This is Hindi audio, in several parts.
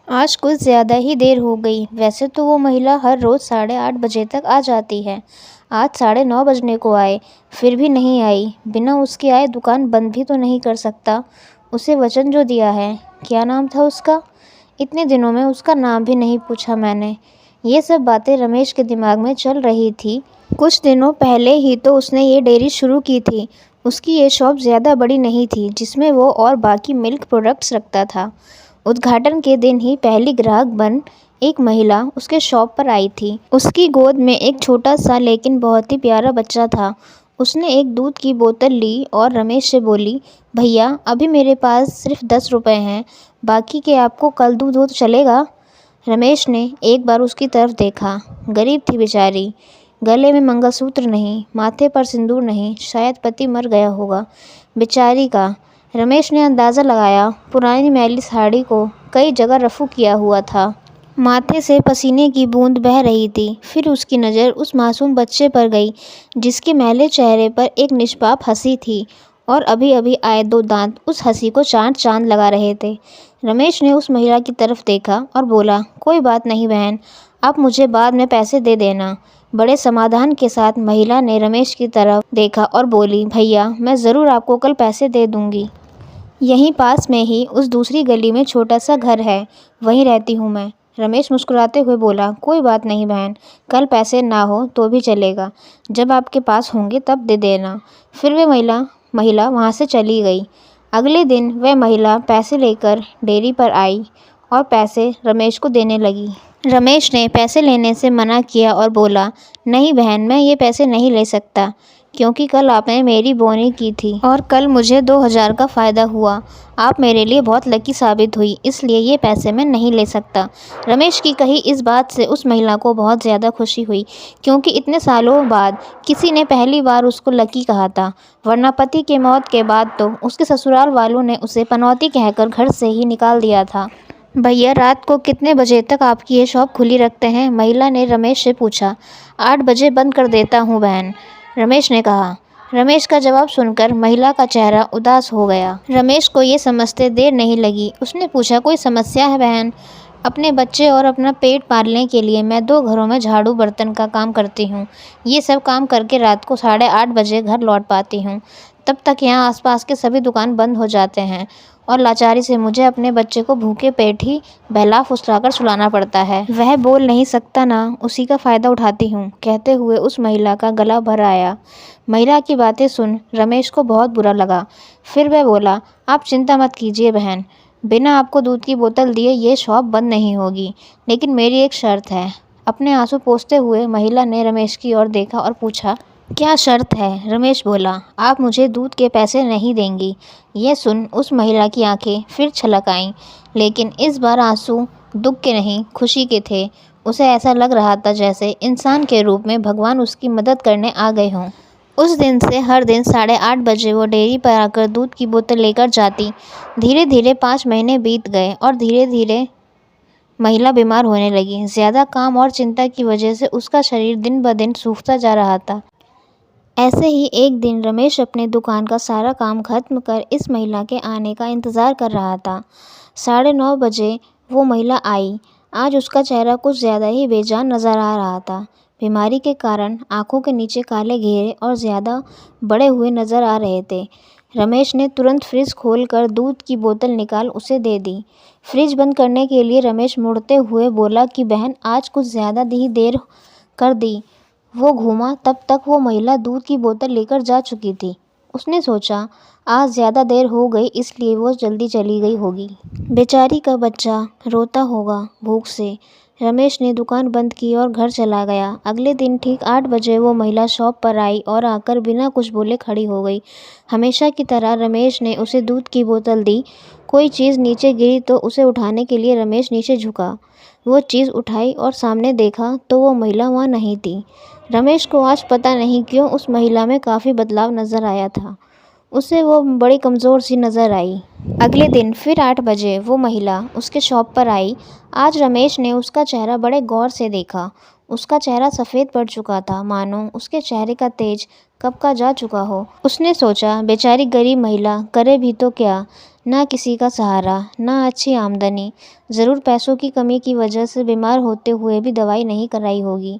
आज कुछ ज़्यादा ही देर हो गई। वैसे तो वो महिला हर रोज़ 8:30 बजे तक आ जाती है। आज 9:30 बजने को आए, फिर भी नहीं आई। बिना उसके आए दुकान बंद भी तो नहीं कर सकता। उसे वचन जो दिया है। क्या नाम था उसका? इतने दिनों में उसका नाम भी नहीं पूछा मैंने। ये सब बातें रमेश के दिमाग में चल रही थी। कुछ दिनों पहले ही तो उसने ये डेयरी शुरू की थी। उसकी ये शॉप ज़्यादा बड़ी नहीं थी, जिसमें वो और बाकी मिल्क प्रोडक्ट्स रखता था। उद्घाटन के दिन ही पहली ग्राहक बन एक महिला उसके शॉप पर आई थी। उसकी गोद में एक छोटा सा लेकिन बहुत ही प्यारा बच्चा था। उसने एक दूध की बोतल ली और रमेश से बोली, भैया अभी मेरे पास सिर्फ 10 रुपए हैं, बाकी के आपको कल दूध हो तो चलेगा। रमेश ने एक बार उसकी तरफ देखा। गरीब थी बेचारी। गले में मंगलसूत्र नहीं, माथे पर सिंदूर नहीं, शायद पति मर गया होगा बेचारी का। रमेश ने अंदाज़ा लगाया, पुरानी मैली साड़ी को कई जगह रफू किया हुआ था। माथे से पसीने की बूंद बह रही थी। फिर उसकी नज़र उस मासूम बच्चे पर गई, जिसके मैले चेहरे पर एक निष्पाप हंसी थी और अभी अभी आए 2 दांत उस हंसी को चांद चांद लगा रहे थे। रमेश ने उस महिला की तरफ देखा और बोला, कोई बात नहीं बहन, आप मुझे बाद में पैसे दे देना। बड़े समाधान के साथ महिला ने रमेश की तरफ देखा और बोली, भैया मैं ज़रूर आपको कल पैसे दे दूँगी। यहीं पास में ही उस दूसरी गली में छोटा सा घर है, वहीं रहती हूँ मैं। रमेश मुस्कुराते हुए बोला, कोई बात नहीं बहन, कल पैसे ना हो तो भी चलेगा, जब आपके पास होंगे तब दे देना। फिर वे महिला वहाँ से चली गई। अगले दिन वह महिला पैसे लेकर डेयरी पर आई और पैसे रमेश को देने लगी। रमेश ने पैसे लेने से मना किया और बोला, नहीं बहन, मैं ये पैसे नहीं ले सकता, क्योंकि कल आपने मेरी बोनी की थी और कल मुझे 2000 का फ़ायदा हुआ। आप मेरे लिए बहुत लकी साबित हुई, इसलिए ये पैसे मैं नहीं ले सकता। रमेश की कही इस बात से उस महिला को बहुत ज़्यादा खुशी हुई, क्योंकि इतने सालों बाद किसी ने पहली बार उसको लकी कहा था। वरना पति के मौत के बाद तो उसके ससुराल वालों ने उसे पनौती कहकर घर से ही निकाल दिया था। भैया रात को कितने बजे तक आपकी ये शॉप खुली रखते हैं? महिला ने रमेश से पूछा। 8 बजे बंद कर देता हूँ बहन, रमेश ने कहा। रमेश का जवाब सुनकर महिला का चेहरा उदास हो गया। रमेश को ये समझते देर नहीं लगी। उसने पूछा, कोई समस्या है बहन? अपने बच्चे और अपना पेट पालने के लिए मैं 2 घरों में झाड़ू बर्तन का काम करती हूँ। ये सब काम करके रात को 8:30 बजे घर लौट पाती हूँ। तब तक यहाँ आसपास के सभी दुकान बंद हो जाते हैं और लाचारी से मुझे अपने बच्चे को भूखे पेट ही बहला फुसलाकर सुलाना पड़ता है। वह बोल नहीं सकता ना, उसी का फ़ायदा उठाती हूँ, कहते हुए उस महिला का गला भर आया। महिला की बातें सुन रमेश को बहुत बुरा लगा। फिर वह बोला, आप चिंता मत कीजिए बहन, बिना आपको दूध की बोतल दिए ये शॉप बंद नहीं होगी, लेकिन मेरी एक शर्त है। अपने आंसू पोंछते हुए महिला ने रमेश की ओर देखा और पूछा, क्या शर्त है? रमेश बोला, आप मुझे दूध के पैसे नहीं देंगी। यह सुन उस महिला की आंखें फिर छलक आईं, लेकिन इस बार आंसू दुख के नहीं खुशी के थे। उसे ऐसा लग रहा था जैसे इंसान के रूप में भगवान उसकी मदद करने आ गए हों। उस दिन से हर दिन 8:30 बजे वो डेयरी पर आकर दूध की बोतल लेकर जाती। धीरे धीरे 5 महीने बीत गए और धीरे धीरे महिला बीमार होने लगी। ज़्यादा काम और चिंता की वजह से उसका शरीर दिन ब दिन सूखता जा रहा था। ऐसे ही एक दिन रमेश अपने दुकान का सारा काम खत्म कर इस महिला के आने का इंतज़ार कर रहा था। 9:30 बजे वो महिला आई। आज उसका चेहरा कुछ ज़्यादा ही बेजान नज़र आ रहा था। बीमारी के कारण आंखों के नीचे काले घेरे और ज़्यादा बड़े हुए नज़र आ रहे थे। रमेश ने तुरंत फ्रिज खोलकर दूध की बोतल निकाल उसे दे दी। फ्रिज बंद करने के लिए रमेश मुड़ते हुए बोला कि बहन आज कुछ ज़्यादा ही देर कर दी। वो घूमा, तब तक वो महिला दूध की बोतल लेकर जा चुकी थी। उसने सोचा, आज ज़्यादा देर हो गई, इसलिए वो जल्दी चली गई होगी। बेचारी का बच्चा रोता होगा भूख से। रमेश ने दुकान बंद की और घर चला गया। अगले दिन ठीक 8 बजे वो महिला शॉप पर आई और आकर बिना कुछ बोले खड़ी हो गई। हमेशा की तरह रमेश ने उसे दूध की बोतल दी। कोई चीज़ नीचे गिरी तो उसे उठाने के लिए रमेश नीचे झुका। वो चीज़ उठाई और सामने देखा तो वो महिला वहाँ नहीं थी। रमेश को आज पता नहीं क्यों उस महिला में काफ़ी बदलाव नज़र आया था। उसे वो बड़ी कमज़ोर सी नज़र आई। अगले दिन फिर 8 बजे वो महिला उसके शॉप पर आई। आज रमेश ने उसका चेहरा बड़े गौर से देखा। उसका चेहरा सफ़ेद पड़ चुका था, मानो उसके चेहरे का तेज कब का जा चुका हो। उसने सोचा, बेचारी गरीब महिला करे भी तो क्या, ना किसी का सहारा, ना अच्छी आमदनी। ज़रूर पैसों की कमी की वजह से बीमार होते हुए भी दवाई नहीं कराई होगी।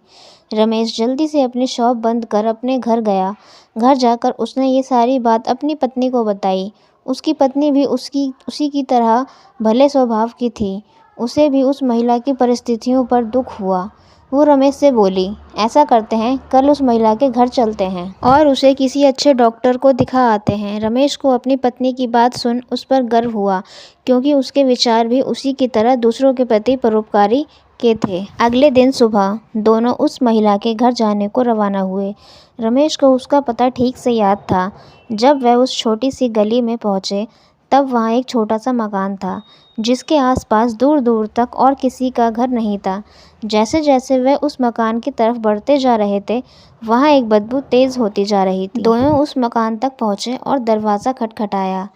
रमेश जल्दी से अपनी शॉप बंद कर अपने घर गया। घर जाकर उसने ये सारी बात अपनी पत्नी को बताई। उसकी पत्नी भी उसी की तरह भले स्वभाव की थी। उसे भी उस महिला की परिस्थितियों पर दुख हुआ। वो रमेश से बोली, ऐसा करते हैं, कल उस महिला के घर चलते हैं और उसे किसी अच्छे डॉक्टर को दिखा आते हैं। रमेश को अपनी पत्नी की बात सुन उस पर गर्व हुआ, क्योंकि उसके विचार भी उसी की तरह दूसरों के प्रति परोपकारी के थे। अगले दिन सुबह दोनों उस महिला के घर जाने को रवाना हुए। रमेश को उसका पता ठीक से याद था। जब वह उस छोटी सी गली में पहुंचे, तब वहाँ एक छोटा सा मकान था, जिसके आसपास दूर दूर तक और किसी का घर नहीं था। जैसे जैसे वह उस मकान की तरफ बढ़ते जा रहे थे, वहाँ एक बदबू तेज होती जा रही थी। दोनों उस मकान तक पहुँचे और दरवाज़ा खटखटाया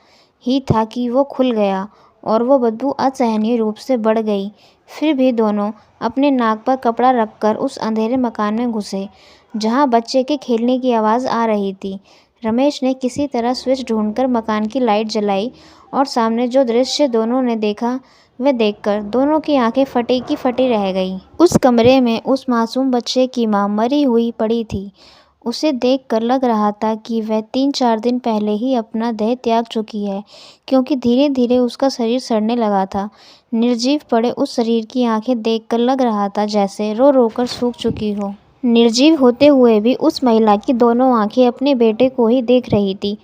ही था कि वो खुल गया और वो बदबू असहनीय रूप से बढ़ गई। फिर भी दोनों अपने नाक पर कपड़ा रखकर उस अंधेरे मकान में घुसे, जहाँ बच्चे के खेलने की आवाज़ आ रही थी। रमेश ने किसी तरह स्विच ढूंढकर मकान की लाइट जलाई और सामने जो दृश्य दोनों ने देखा, वह देखकर दोनों की आंखें फटी की फटी रह गईं। उस कमरे में उस मासूम बच्चे की मां मरी हुई पड़ी थी। उसे देखकर लग रहा था कि वह 3-4 दिन पहले ही अपना देह त्याग चुकी है, क्योंकि धीरे धीरे उसका शरीर सड़ने लगा था। निर्जीव पड़े उस शरीर की आंखें देखकर लग रहा था जैसे रो रो कर सूख चुकी हो। निर्जीव होते हुए भी उस महिला की दोनों आंखें अपने बेटे को ही देख रही थी।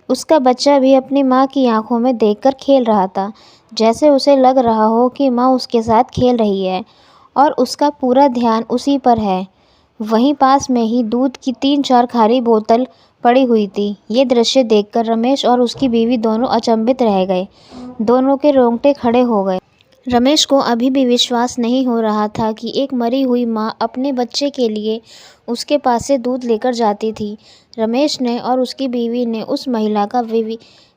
उसका बच्चा भी अपनी माँ की आंखों में देखकर खेल रहा था, जैसे उसे लग रहा हो कि माँ उसके साथ खेल रही है और उसका पूरा ध्यान उसी पर है। वहीं पास में ही दूध की 3-4 खाली बोतल पड़ी हुई थी। ये दृश्य देखकर रमेश और उसकी बीवी दोनों अचंभित रह गए। दोनों के रोंगटे खड़े हो गए। रमेश को अभी भी विश्वास नहीं हो रहा था कि एक मरी हुई माँ अपने बच्चे के लिए उसके पास से दूध लेकर जाती थी। रमेश ने और उसकी बीवी ने उस महिला का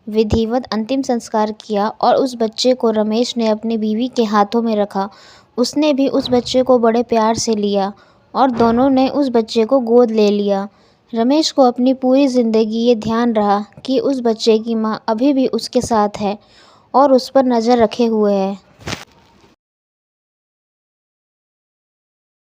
विधिवत अंतिम संस्कार किया और उस बच्चे को रमेश ने अपनी बीवी के हाथों में रखा। उसने भी उस बच्चे को बड़े प्यार से लिया और दोनों ने उस बच्चे को गोद ले लिया। रमेश को अपनी पूरी ज़िंदगी ये ध्यान रहा कि उस बच्चे की माँ अभी भी उसके साथ है और उस पर नज़र रखे हुए है।